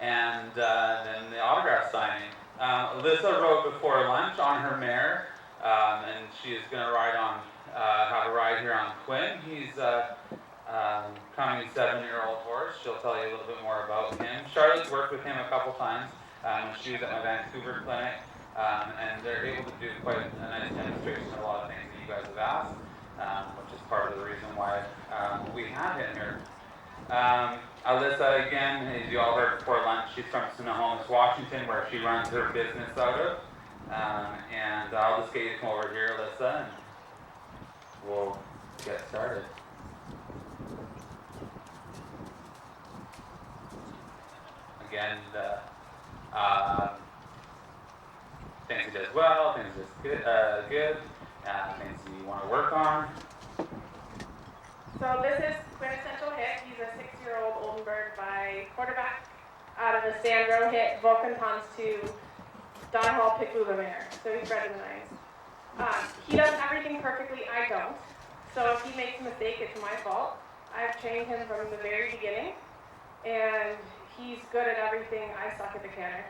and then the autograph signing. Alyssa rode before lunch on her mare, and she is going to have a ride here on Quinn. He's coming 7-year-old horse. She'll tell you a little bit more about him. Charlotte's worked with him a couple times when she was at my Vancouver clinic, and they're able to do quite a nice demonstration of a lot of things that you guys have asked, which is part of the reason why we have him here. Alyssa, again, as you all heard before lunch, she's from Snohomish, Washington, where she runs her business out of. And I'll just get you to come over here, Alyssa, and we'll get started. Again, things he does well, things he does good, things you want to work on. So this is Quintessential Hit. He's a 6-year-old Oldenburg by quarterback out of the Sandro Hit Vulcan Tons to Don Hall Pitbull mare. So he's bred in the nice. He does everything perfectly. I don't. So if he makes a mistake, it's my fault. I've trained him from the very beginning, and he's good at everything. I suck at the canter.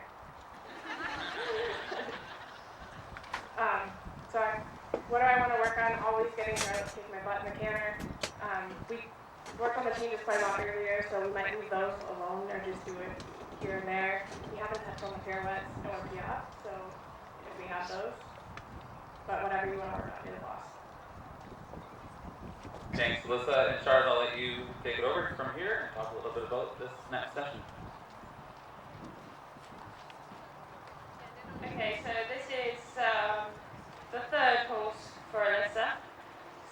What do I want to work on? Always getting her to kick my butt in the canter. We worked on the changes quite a lot earlier, so we might leave those alone or just do it here and there. We haven't touched on the pirouettes or yet, so if we have those. But whatever you want to work on, you're the boss. Thanks, Alyssa. And Charlotte, I'll let you take it over from here and talk a little bit about this next session. Okay, so this is the third horse for Alyssa.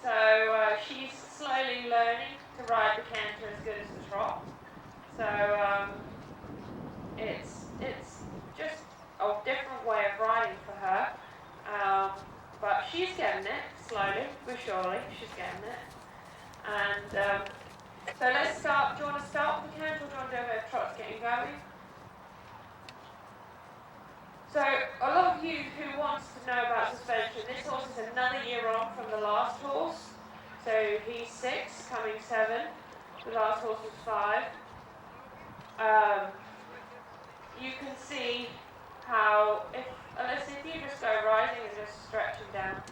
So she's slowly learning to ride the canter as good as the trot. So it's just a different way of riding for her. But she's getting it, slowly but surely, she's getting it. And so let's start. Do you want to start with the canter or do you want to do a bit of trot getting going? So a lot of you who wants to know about suspension, this horse is another year on from the last horse. So he's 6, coming 7. The last horse was 5. You can see how, if you just go rising and just stretch him down,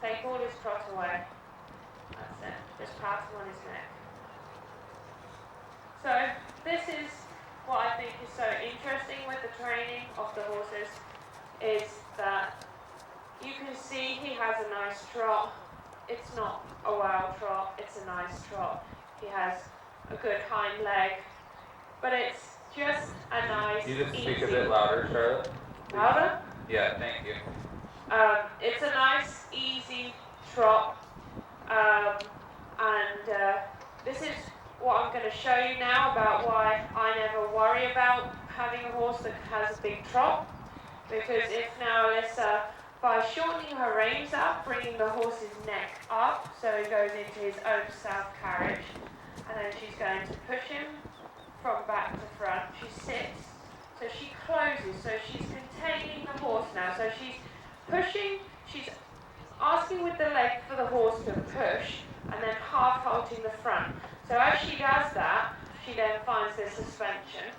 take all his trot away. That's it. Just pat him on his neck. So this is what I think is so interesting with the training of the horses, is that you can see he has a nice trot. It's not a wow trot, it's a nice trot. He has a good hind leg, but it's just a nice, You just speak easy... a bit louder, Charlotte. Louder? Yeah, thank you. It's a nice, easy trot, and this is what I'm going to show you now about why I never worry about having a horse that has a big trot. Because if now Alyssa, by shortening her reins up, bringing the horse's neck up so he goes into his own south carriage, and then she's going to push him from back to front. She sits, so she closes, so she's containing the horse now. So she's pushing, she's asking with the leg for the horse to push, and then half halting the front. So as she does that, she then finds the suspension.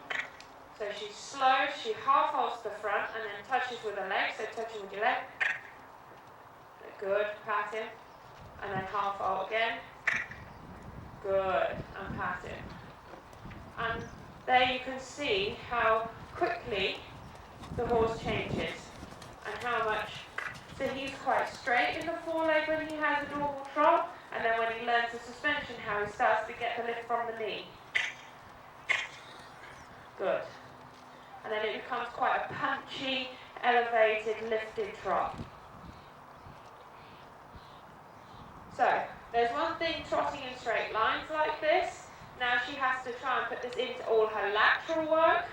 So she's slow, she half holds the front and then touches with her leg. So touching with your leg. Good, pat him. And then half hold again. Good, and pat him. And there you can see how quickly the horse changes and how much. So he's quite straight in the foreleg when he has a normal trot. And then when he learns the suspension, how he starts to get the lift from the knee. Good. And then it becomes quite a punchy, elevated, lifted trot. So, there's one thing trotting in straight lines like this. Now she has to try and put this into all her lateral work.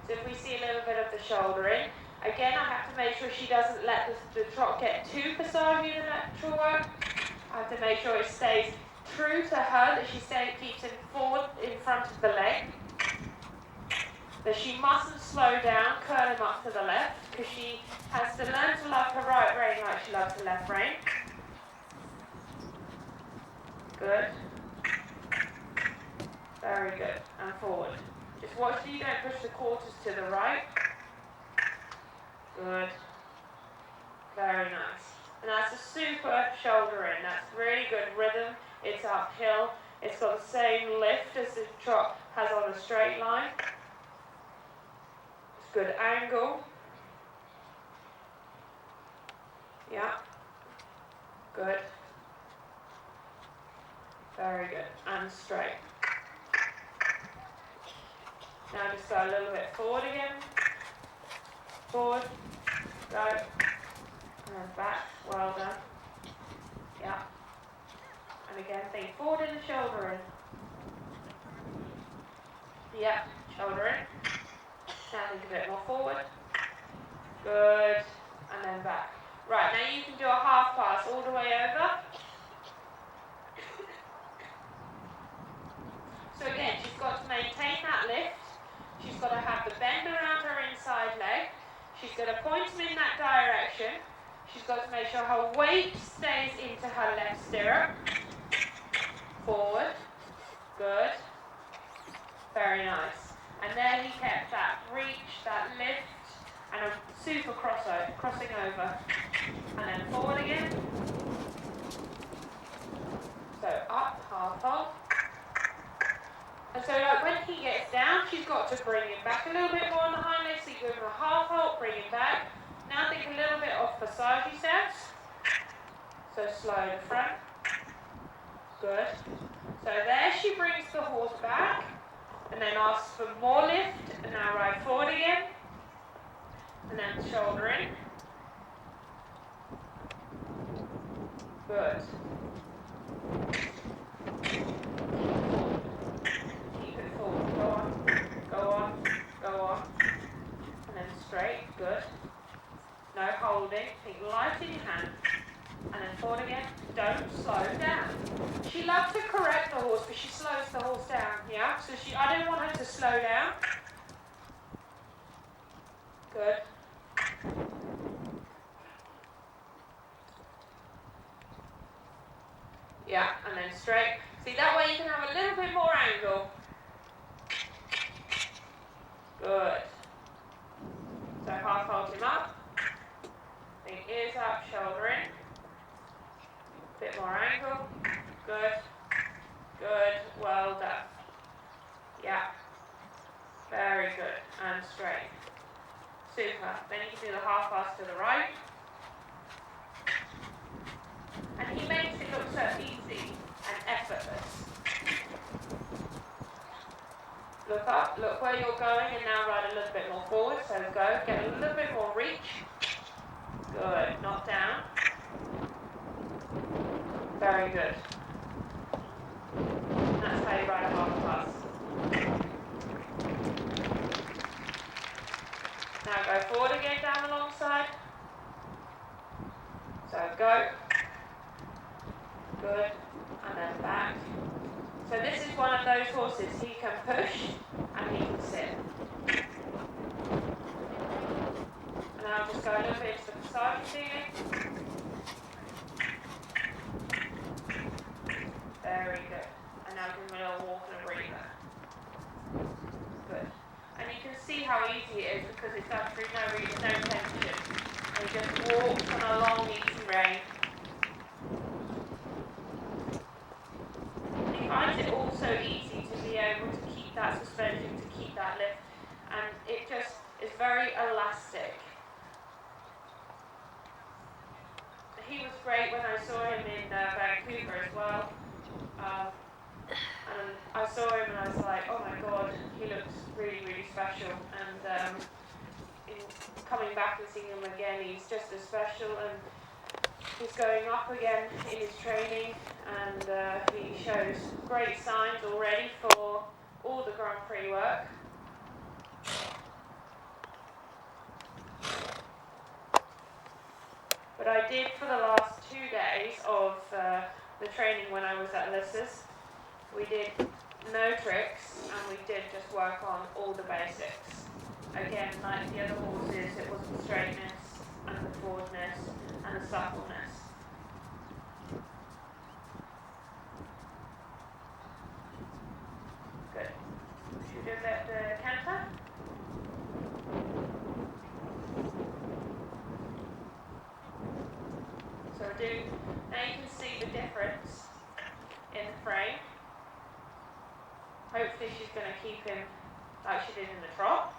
So if we see a little bit of the shouldering, again I have to make sure she doesn't let the trot get too facile in the lateral work. I have to make sure it stays true to her, that she keeps it forward in front of the leg. That she mustn't slow down, curl him up to the left, because she has to learn to love her right rein like she loves her left rein. Good. Very good. And forward. Just watch so you don't push the quarters to the right. Good. Very nice. And that's a super shoulder in. That's really good rhythm. It's uphill. It's got the same lift as the trot has on a straight line. It's good angle. Yeah. Good. Very good. And straight. Now just go a little bit forward again. Forward. Go. And then back. Well done. Yeah. And again, think forward and shoulder in. Yeah. Shoulder in. Now think a bit more forward. Good. And then back. Right, now you can do a half pass all the way over. So again, she's got to maintain that lift. She's got to have the bend around her inside leg. She's got to point them in that direction. She's got to make sure her weight stays into her left stirrup. Forward. Good. Very nice. And there he kept that reach, that lift, and a super crossing over. And then forward again. So up, half hold. And so like when he gets down, she's got to bring him back a little bit more on the hind leg. So you give him a half hold, bring him back. Now think a little bit off passage steps. So slow to front. Good. So there she brings the horse back. And then asks for more lift. And now ride forward again. And then shoulder in. Good. Keep it forward. Go on. Go on. Go on. And then straight. Good. No holding. Think light in your hand. And then forward again. Don't slow down. She loves to correct the horse, but she slows the horse down. Yeah? So I don't want her to slow down. Good. Yeah, and then straight. See, that way you can have a little bit more angle. Good. So half hold him up. Think ears up, shoulder in. Bit more angle. Good. Good. Well done. Yeah. Very good. And straight. Super. Then you can do the half pass to the right. And he makes it look so easy and effortless. Look up, look where you're going, and now ride a little bit more forward. So go, get a little bit more reach. Good, not down. Very good. And that's how you ride a half pass. Now go forward again down the long side. So go. Good. And then back. So this is one of those horses. He can push and he can sit. And I'll just go a little bit into the passage feeling. Very good. And now give him a little walk and a breather. Good. And you can see how easy it is because it's actually no tension. And he just walks on a long, easy rein. He finds it also easy to be able to keep that suspension, to keep that lift. And it just is very elastic. He was great when I saw him in Vancouver as well. And I saw him and I was like, oh my god, he looks really, really special. And in coming back and seeing him again, he's just as special. And he's going up again in his training. And he shows great signs already for all the Grand Prix work. But I did for the last 2 days of the training when I was at Alyssa's. We did no tricks and we did just work on all the basics. Again, like the other horses, it was the straightness and the forwardness and the suppleness. Good. Should we do the hopefully she's going to keep him like she did in the trot.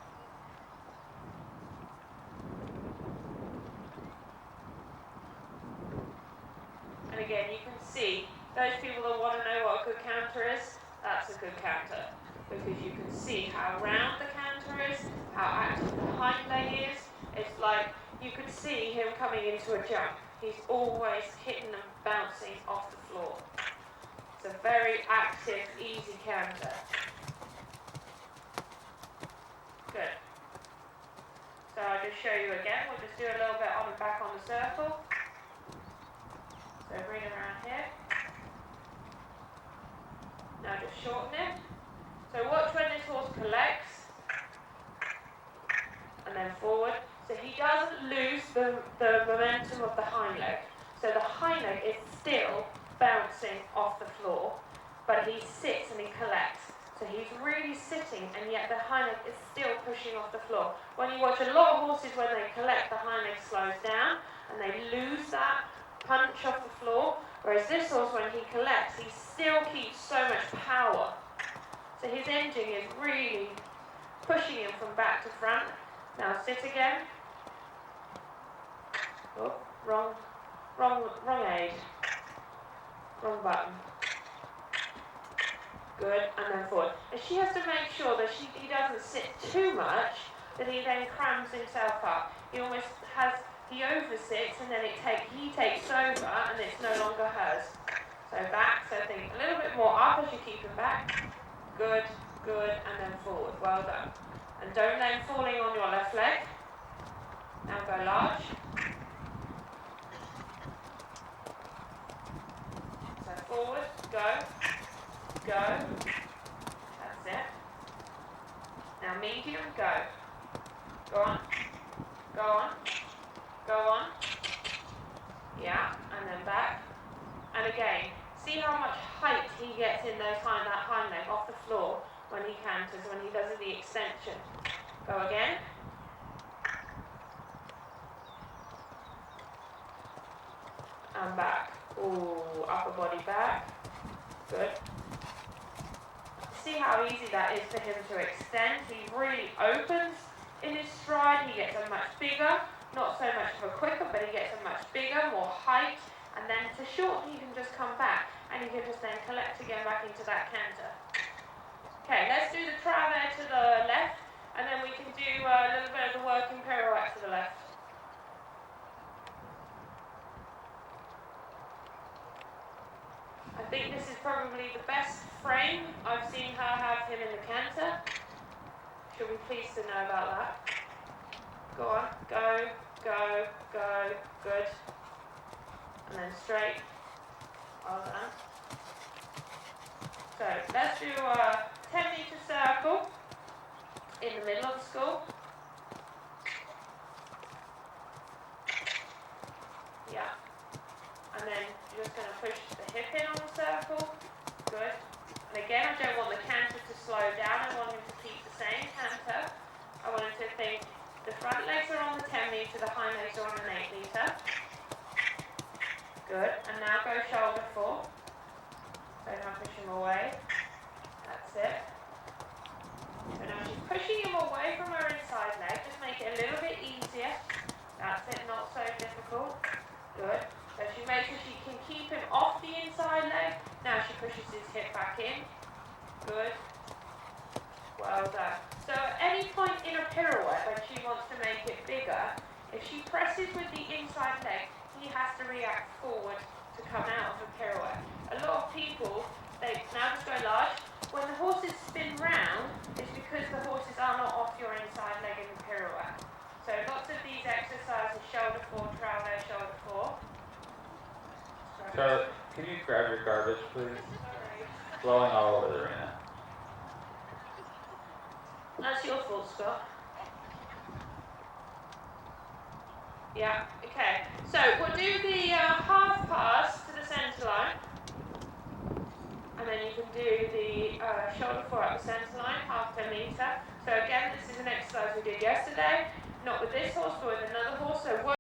And again, you can see those people that want to know what a good canter is, that's a good canter. Because you can see how round the canter is, how active the hind leg is. It's like you could see him coming into a jump. He's always hitting and bouncing off the floor. It's a very active, easy canter. Good. So I'll just show you again. We'll just do a little bit on and back on the circle. So bring it around here. Now just shorten it. So watch when this horse collects and then forward. So he doesn't lose the momentum of the hind leg. So the hind leg is still bouncing off the floor, but he sits and he collects. So he's really sitting, and yet the hind leg is still pushing off the floor. When you watch a lot of horses, when they collect, the hind leg slows down and they lose that punch off the floor. Whereas this horse, when he collects, he still keeps so much power. So his engine is really pushing him from back to front. Now sit again. Oh, wrong aid. Wrong button. Good, and then forward. And she has to make sure that he doesn't sit too much, that he then crams himself up. He almost he oversits, and then he takes over, and it's no longer hers. So back, so think a little bit more up as you keep him back. Good, and then forward. Well done. And don't let him falling on your left leg. Now go large. So forward, go. That's it. Now medium, go. Go on. Yeah, and then back. And again, see how much height he gets in that hind leg off the floor when he canters, when he does the extension. Go again. And back. Ooh, upper body back. Good. See how easy that is for him to extend. He really opens in his stride. He gets a much bigger, not so much of a quicker, but he gets a much bigger, more height. And then to shorten, he can just come back, and he can just then collect again back into that canter. Okay, let's do the travers to the left, and then we can do a little bit of the working pirouette to the left. I think this is probably the best frame I've seen her have him in the canter. She'll be pleased to know about that. Go on, go, good. And then straight. Well done. So let's do a 10-meter circle in the middle of the school. Yeah. And then you're just going to push the hip in on the circle. Good. And again, I don't want the canter to slow down. I want him to keep the same canter. I want him to think the front legs are on the 10 meter, the hind legs are on an 8 meter. Good. And now go shoulder 4. So now push him away. That's it. So now she's pushing him away from her inside leg. Just make it a little bit easier. That's it, not so difficult. Good. So she makes sure she can keep him off the inside leg. Now she pushes his hip back in. Good. Well done. So at any point in a pirouette, when she wants to make it bigger, if she presses with the inside leg, he has to react forward to come out of a pirouette. A lot of people, they now just go large. When the horses spin round, it's because the horses are not off your inside leg in the pirouette. So lots of these exercises, shoulder 4, travers, shoulder 4. Charlotte, can you grab your garbage, please? Sorry. Blowing all over the arena. That's your fault, Scott. Yeah, okay. So we'll do the half pass to the centre line. And then you can do the shoulder 4 up the centre line, half per metre. So again, this is an exercise we did yesterday. Not with this horse, but with another horse. So